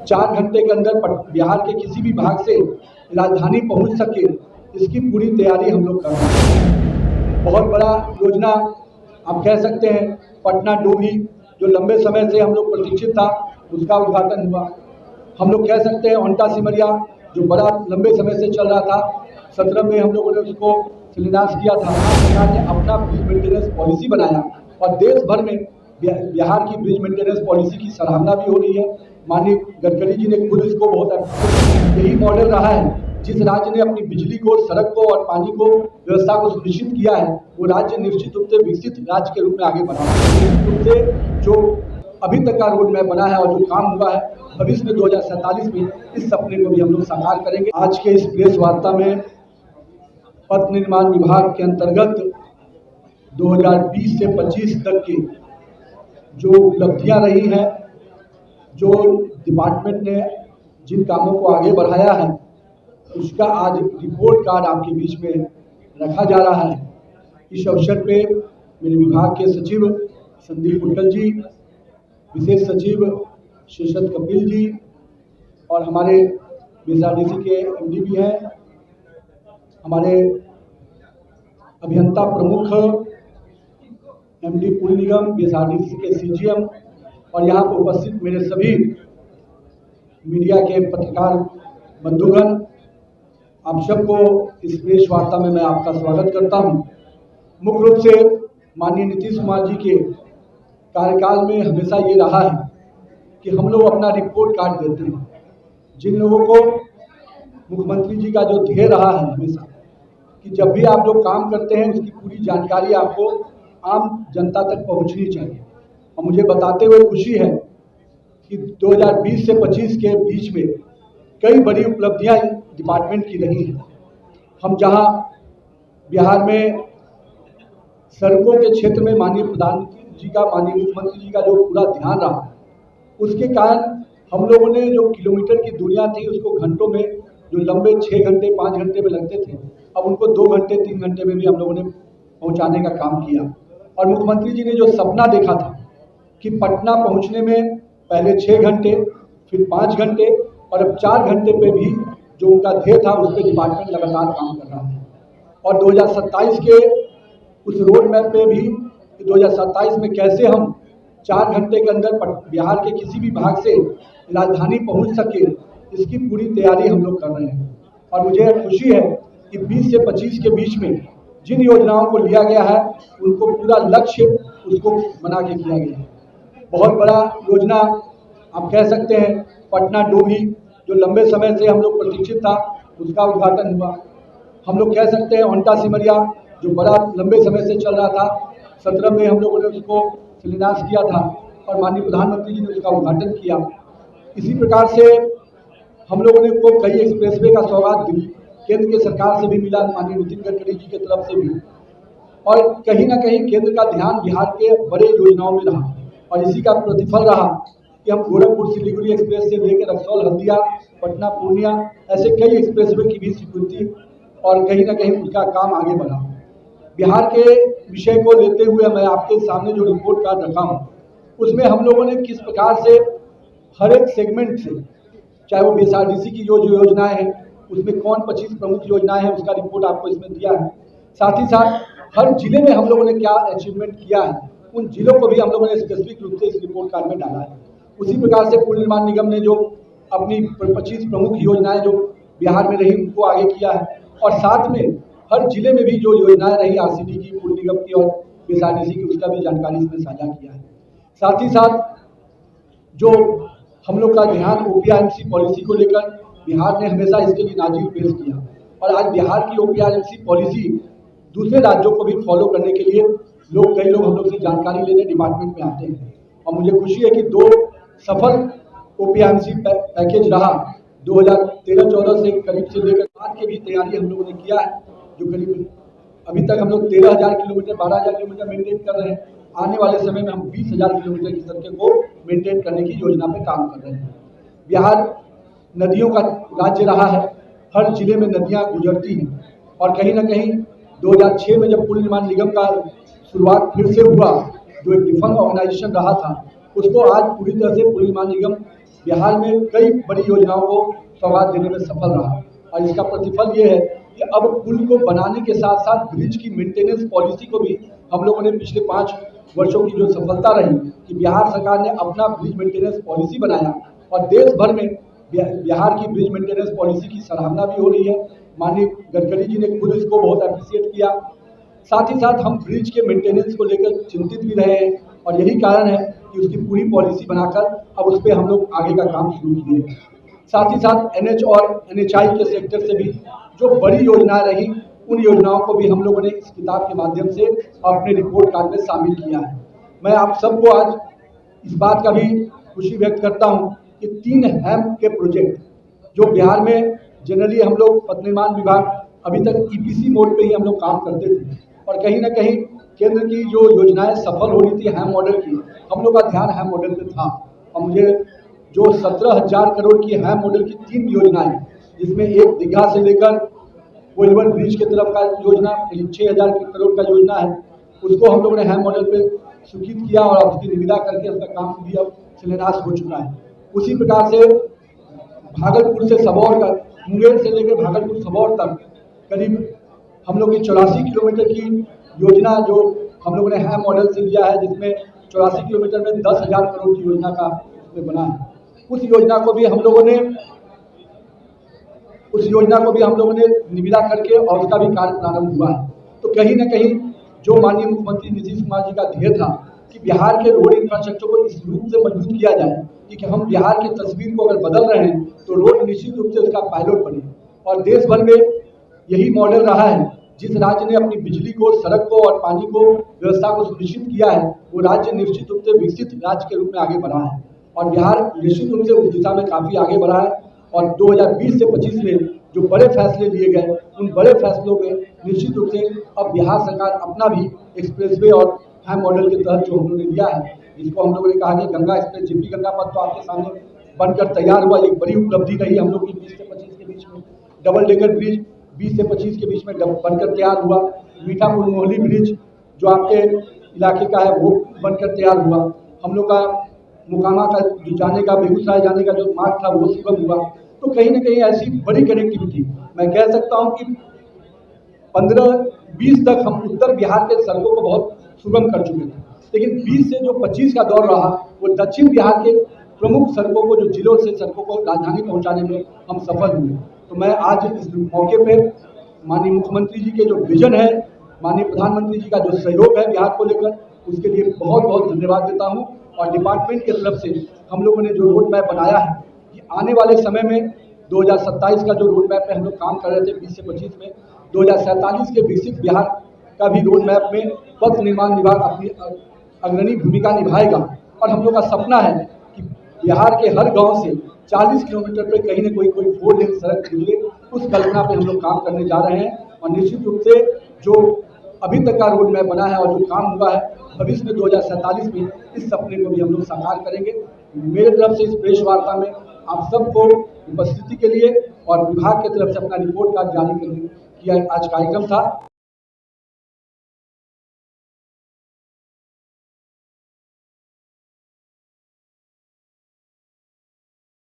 4 घंटे के अंदर बिहार के किसी भी भाग से राजधानी पहुंच सके, इसकी पूरी तैयारी हम लोग कर रहे हैं। बहुत बड़ा योजना आप कह सकते हैं, पटना डोभी जो लंबे समय से हम लोग प्रतीक्षित था, उसका उद्घाटन हुआ। हम लोग कह सकते हैं ओंटा सिमरिया जो बड़ा लंबे समय से चल रहा था, 17 में हम लोगों ने उसको शिलान्यास किया था। सरकार ने अपना ब्रिज मेंटेनेंस पॉलिसी बनाया और देश भर में बिहार की ब्रिज मेंटेनेंस पॉलिसी की सराहना भी हो रही है। माननीय गडकरी जी ने खुद इसको बहुत यही मॉडल रहा है। जिस राज्य ने अपनी बिजली को, सड़क को और पानी को व्यवस्था को सुनिश्चित किया है, वो राज्य निश्चित रूप से विकसित राज्य के रूप में आगे बढ़ा है। निश्चित रूप से जो अभी तक का रोड मैप बना है और जो काम हुआ है, भविष्य में 2047 में इस सपने को भी हम लोग साकार करेंगे। आज के इस प्रेस वार्ता में पथ निर्माण विभाग के अंतर्गत 2020 से 25 तक की जो उपलब्धियां रही हैं, जो डिपार्टमेंट ने जिन कामों को आगे बढ़ाया है, उसका आज रिपोर्ट कार्ड आपके बीच में रखा जा रहा है। इस अवसर पे मेरे विभाग के सचिव संदीप उत्तल जी, विशेष सचिव शेषत कपिल जी और हमारे बीएसआरटीसी के एमडी भी हैं, हमारे अभियंता प्रमुख एमडी पुल निगम, बीएसआरटीसी के सीजीएम और यहाँ पर उपस्थित मेरे सभी मीडिया के पत्रकार बंधुगण, आप सबको इस प्रेस वार्ता में मैं आपका स्वागत करता हूं। मुख्य रूप से माननीय नीतीश कुमार जी के कार्यकाल में हमेशा ये रहा है कि हम लोग अपना रिपोर्ट कार्ड देते हैं। जिन लोगों को मुख्यमंत्री जी का जो ध्येय रहा है हमेशा कि जब भी आप जो काम करते हैं उसकी पूरी जानकारी आपको आम जनता तक पहुंचनी चाहिए। और मुझे बताते हुए खुशी है कि 2020 से 25 के बीच में कई बड़ी उपलब्धियां डिपार्टमेंट की रही हैं। हम जहां बिहार में सड़कों के क्षेत्र में माननीय प्रधानमंत्री जी का, माननीय मुख्यमंत्री जी का जो पूरा ध्यान रहा, उसके कारण हम लोगों ने जो किलोमीटर की दूरियां थी उसको घंटों में, जो लंबे 6 घंटे 5 घंटे में लगते थे, अब उनको 2 घंटे 3 घंटे में भी हम लोगों ने पहुंचाने का काम किया। और मुख्यमंत्री जी ने जो सपना देखा था कि पटना पहुंचने में पहले 6 घंटे, फिर 5 घंटे और अब 4 घंटे पे भी जो उनका ध्येय था, उस पर डिपार्टमेंट लगातार काम कर रहा है। और 2027 के उस रोड मैप पे भी 2027 में कैसे हम 4 घंटे के अंदर बिहार के किसी भी भाग से राजधानी पहुंच सके, इसकी पूरी तैयारी हम लोग कर रहे हैं। और मुझे खुशी है कि 20 से 25 के बीच में जिन योजनाओं को लिया गया है, उनको पूरा लक्ष्य उसको बना के किया गया है। बहुत बड़ा योजना आप कह सकते हैं, पटना डोभी जो लंबे समय से हम लोग प्रतीक्षित था, उसका उद्घाटन हुआ। हम लोग कह सकते हैं ओंटा सिमरिया जो बड़ा लंबे समय से चल रहा था, 17 में हम लोगों ने उसको शिलान्यास किया था और माननीय प्रधानमंत्री जी ने उसका उद्घाटन किया। इसी प्रकार से हम लोगों ने को कई एक्सप्रेसवे का सौगात केंद्र के सरकार से भी मिला, माननीय नितिन गडकरी जी की तरफ से भी। और कहीं ना कहीं केंद्र का ध्यान बिहार के बड़े योजनाओं में रहा और इसी का प्रतिफल रहा कि हम गोरखपुर सिलीगुड़ी एक्सप्रेस से लेकर रक्सौल हल्दिया, पटना पूर्णिया, ऐसे कई एक्सप्रेसवे की भी स्वीकृति और कहीं ना कहीं उनका काम आगे बढ़ा। बिहार के विषय को लेते हुए मैं आपके सामने जो रिपोर्ट कार्ड रखा हूँ, उसमें हम लोगों ने किस प्रकार से हर एक सेगमेंट से, चाहे वो बीएसआरटीसी की जो योजनाएं हैं उसमें कौन 25 प्रमुख योजनाएं हैं, उसका रिपोर्ट आपको इसमें दिया है। साथ ही साथ हर जिले में हम लोगों ने क्या अचीवमेंट किया है, उन जिलों को भी हम लोगों ने स्पेसिफिक रूप से इस रिपोर्ट कार्ड में डाला है। उसी प्रकार से पुल निर्माण निगम ने जो अपनी 25 प्रमुख योजनाएं जो बिहार में रही उनको आगे किया है और साथ में हर जिले में भी जो योजनाएं रही आरसीडी की, पुल निगम की और बीएसआरटीसी की, उसका भी जानकारी इसमें साझा किया है। साथ ही साथ जो हम लोग का ध्यान ओपीआरएमसी पॉलिसी को लेकर, बिहार ने हमेशा इसके लिए नाजिर पेश किया और आज बिहार की ओपीआरएमसी पॉलिसी दूसरे राज्यों को भी फॉलो करने के लिए कई लोग हम लोग से जानकारी लेने डिपार्टमेंट में आते हैं। और मुझे खुशी है कि 2 सफल ओपीआरएमसी पैकेज रहा 2013-14 से करीब से लेकर आज के भी तैयारी हम लोगों ने किया है, जो करीब अभी तक हम लोग 13,000 किलोमीटर 12,000 किलोमीटर मेंटेन कर रहे हैं। आने वाले समय में हम 20,000 किलोमीटर की सड़कें को मेंटेन करने की योजना पे काम कर रहे हैं। बिहार नदियों का राज्य रहा है, हर जिले में नदियां गुजरती हैं और कहीं ना कहीं 2006 में जब पुल निर्माण निगम का शुरुआत फिर से हुआ, जो एक डिफंक्ट ऑर्गेनाइजेशन रहा था, उसको आज पूरी तरह से पुल निर्माण निगम बिहार में कई बड़ी योजनाओं को सौगात देने में सफल रहा और इसका प्रतिफल ये है कि अब पुल को बनाने के साथ साथ ब्रिज की मेंटेनेंस पॉलिसी को भी हम लोगों ने पिछले 5 वर्षों की जो सफलता रही कि बिहार सरकार ने अपना ब्रिज मेंटेनेंस पॉलिसी बनाया और देश भर में बिहार की ब्रिज मेंटेनेंस पॉलिसी की सराहना भी हो रही है। माननीय गडकरी जी ने खुद इसको बहुत अप्रिशिएट किया। साथ ही साथ हम ब्रिज के मेंटेनेंस को लेकर चिंतित भी रहे हैं और यही कारण है कि उसकी पूरी पॉलिसी बनाकर अब उस पर हम लोग आगे का काम शुरू किए। साथ ही साथ NH और NHI के सेक्टर से भी जो बड़ी योजनाएं रही उन योजनाओं को भी हम लोगों ने इस किताब के माध्यम से अपने रिपोर्ट कार्ड में शामिल किया है। मैं आप सबको आज इस बात का भी खुशी व्यक्त करता हूं कि 3 हैम के प्रोजेक्ट जो बिहार में जनरली हम लोग पथ निर्माण विभाग अभी तक EPC मोड पे ही हम लोग काम करते थे और कहीं ना कहीं केंद्र की जो योजनाएं सफल हो रही थी हैम मॉडल की, हम लोग का ध्यान हैम मॉडल पे था और मुझे जो 17,000 करोड़ की हैम मॉडल की 3 योजनाएं जिसमें एक दीघा से लेकर कोइलवर ब्रिज की तरफ का योजना 6,000 करोड़ का योजना है, उसको हम लोगों ने हैम मॉडल पे स्वीकृत किया और उसकी निविदा करके उसका काम भी अब शिलान्यास हो चुका है। उसी प्रकार से भागलपुर से सबौर का मुंगेर से लेकर भागलपुर सबौर तक करीब हम लोग की 84 किलोमीटर की योजना जो हम लोगों ने हैम मॉडल से लिया है, जिसमें 84 किलोमीटर में 10,000 करोड़ की योजना का उसमें बना है। उस योजना को भी हम लोगों ने निविदा करके और उसका भी कार्य प्रारंभ हुआ है। तो कहीं ना कहीं जो माननीय मुख्यमंत्री नीतीश कुमार जी का ध्येय था कि बिहार के रोड इंफ्रास्ट्रक्चर को इस रूप से मजबूत किया जाए कि हम बिहार की तस्वीर को अगर बदल रहे हैं तो रोड निश्चित रूप से उसका पायलट बने और देश भर में यही मॉडल रहा है। जिस राज्य ने अपनी बिजली को, सड़क को और पानी को व्यवस्था को सुनिश्चित किया है वो राज्य निश्चित रूप से विकसित राज्य के रूप में आगे बढ़ा है और बिहार निश्चित रूप से उस दिशा में काफ़ी आगे बढ़ा है। और 2020 से 25 में जो बड़े फैसले लिए गए उन बड़े फैसलों में निश्चित रूप से अब बिहार सरकार अपना भी एक्सप्रेसवे और हैम मॉडल के तहत जो हम लोगों ने लिया है, जिसको हम लोगों ने कहा कि गंगा एक्सप्रेस जेपी गंगा पथ तो आपके सामने बनकर तैयार हुआ, एक बड़ी उपलब्धि रही हम लोग की 20 से 25 के बीच में। डबल डेकर ब्रिज 20 से 25 के बीच में बनकर तैयार हुआ। मीठापुर मोहली ब्रिज जो आपके इलाके का है वो बनकर तैयार हुआ। हम लोग का मोकामा का जो जाने का, बेगूसराय जाने का जो मार्ग था वो सुगम हुआ। तो कहीं ना कहीं ऐसी बड़ी कनेक्टिविटी मैं कह सकता हूँ कि 15-20 तक हम उत्तर बिहार के सड़कों को बहुत सुगम कर चुके थे, लेकिन 20 से जो 25 का दौर रहा वो दक्षिण बिहार के प्रमुख सड़कों को, जो जिलों से सड़कों को राजधानी पहुंचाने में हम सफल हुए। तो मैं आज इस मौके पे माननीय मुख्यमंत्री जी के जो विजन है, माननीय प्रधानमंत्री जी का जो सहयोग है बिहार को लेकर, उसके लिए बहुत बहुत धन्यवाद देता हूँ। और डिपार्टमेंट की तरफ से हम लोगों ने जो रोड मैप बनाया है कि आने वाले समय में 2027 का जो रोड मैप पे हम लोग काम कर रहे थे 20 से 25 में, 2047 के विकसित बिहार का भी रोड मैप में पथ निर्माण विभाग अपनी अग्रणी भूमिका निभाएगा। और हम लोग का सपना है कि बिहार के हर गांव से 40 किलोमीटर पर कहीं न कोई 4 लेन सड़क निकले, उस कल्पना पे हम लोग काम करने जा रहे हैं। और निश्चित रूप से जो अभी तक का रोड मैप बना है और जो काम हुआ है, भविष्य में 2047 में इस सपने को भी हम लोग साकार करेंगे। मेरे तरफ से इस प्रेस वार्ता में आप सबको उपस्थिति के लिए और विभाग की तरफ से अपना रिपोर्ट कार्ड जारी करने किया आज कार्यक्रम था।